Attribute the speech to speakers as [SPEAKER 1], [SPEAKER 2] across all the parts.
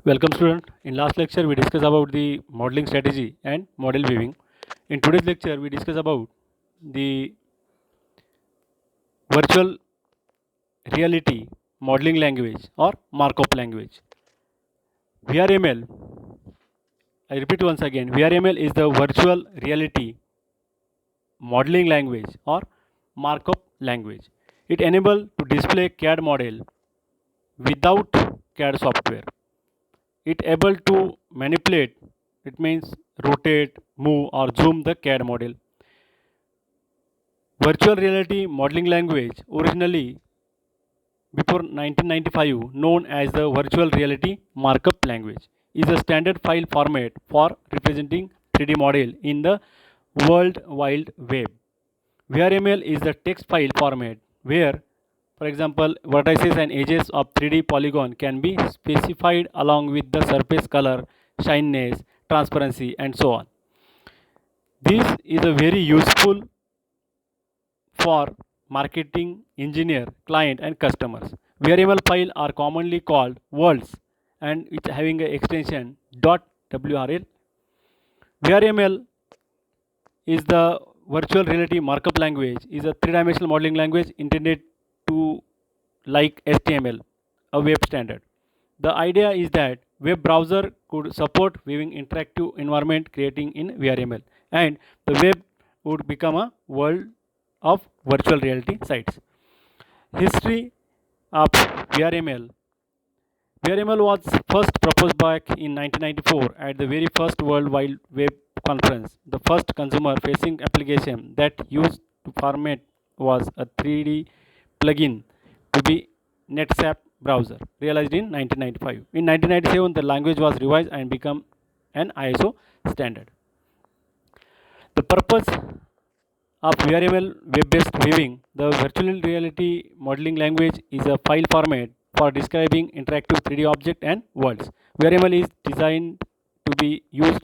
[SPEAKER 1] Welcome student. In last lecture we discussed about the modeling strategy and model weaving. In today's lecture we discuss about the virtual reality modeling language or Markup language. VRML, I repeat once again, VRML is the virtual reality modeling language or Markup language. It enables to display CAD model without CAD software. It able to manipulate, it means rotate, move or zoom the CAD model. Virtual reality modeling language, originally before 1995 known as the virtual reality markup language, is a standard file format for representing 3D model in the World Wide Web. VRML is the text file format where, for example, vertices and edges of 3D polygon can be specified along with the surface color, shininess, transparency, and so on. This is a very useful for marketing, engineer, client, and customers. VRML files are commonly called worlds and it's having an extension .wrl. VRML is the virtual reality markup language, is a three-dimensional modeling language intended to like HTML, a web standard. The idea is that web browser could support viewing interactive environment creating in VRML, and the web would become a world of virtual reality sites. History of VRML. VRML was first proposed back in 1994 at the very first World Wide Web conference. The first consumer-facing application that used to format was a 3D plugin to be NetSap browser, realized in 1995. In 1997, the language was revised and became an ISO standard. The purpose of VRML web-based viewing, the virtual reality modeling language is a file format for describing interactive 3D objects and worlds. VRML is designed to be used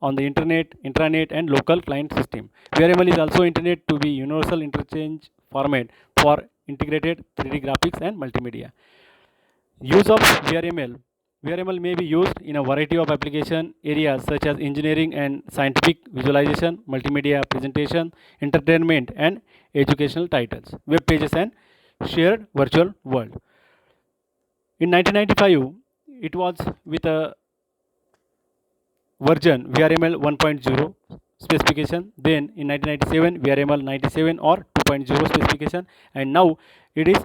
[SPEAKER 1] on the internet, intranet, and local client system. VRML is also intended to be universal interchange format for integrated 3D graphics and multimedia. Use of VRML. VRML may be used in a variety of application areas such as engineering and scientific visualization, multimedia presentation, entertainment and educational titles, web pages and shared virtual world. In 1995, it was with a version VRML 1.0 specification. Then in 1997, VRML 97 or 2.0 specification, and now it is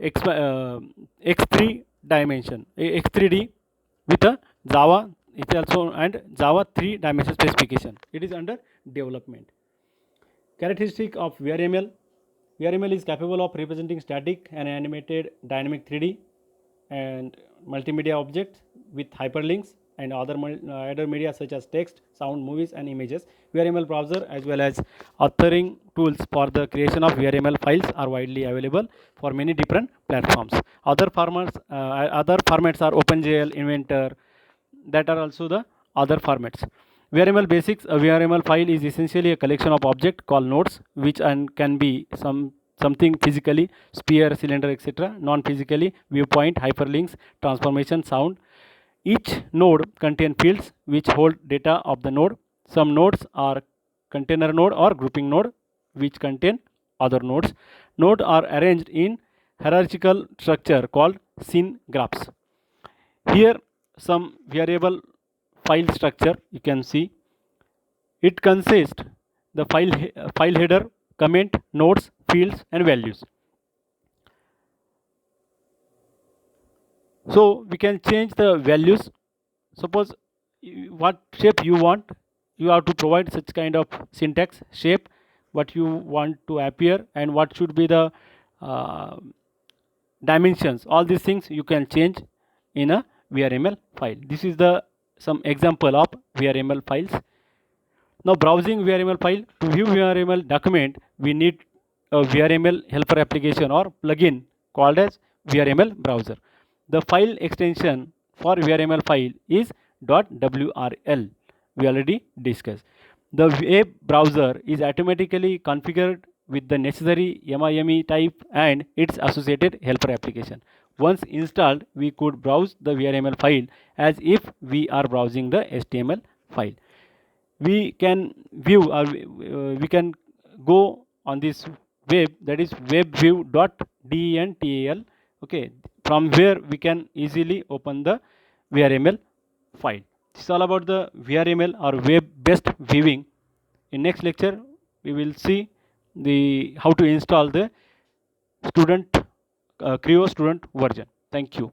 [SPEAKER 1] X3 dimension, X3D with a Java. It also and Java 3 dimension specification. It is under development. Characteristic of VRML. VRML is capable of representing static and animated dynamic 3D and multimedia objects with hyperlinks and other media such as text, sound, movies and images. VRML browser as well as authoring tools for the creation of VRML files are widely available for many different platforms. Other formats are OpenGL, Inventor, that are also the other formats. VRML basics. A VRML file is essentially a collection of objects called nodes, which can be something physically, sphere, cylinder, etc. Non-physically, viewpoint, hyperlinks, transformation, sound. Each node contains fields which hold data of the node. Some nodes are container node or grouping node which contain other nodes. Nodes are arranged in hierarchical structure called scene graphs. Here some variable file structure you can see. It consists the file header, comment, nodes, fields and values. So we can change the values. Suppose what shape you want, you have to provide such kind of syntax, shape, what you want to appear and what should be the dimensions. All these things you can change in a VRML file. This is the some example of VRML files. Now browsing VRML file. To view VRML document, we need a VRML helper application or plugin called as VRML browser. The file extension for VRML file is .wrl. We already discussed. The web browser is automatically configured with the necessary MIME type and its associated helper application. Once installed, we could browse the VRML file as if we are browsing the HTML file. We can view or we can go on this web, that is webview.dental. Okay, from where we can easily open the VRML file. This is all about the VRML or web based viewing. In next lecture we will see the how to install the student Creo student version. Thank you.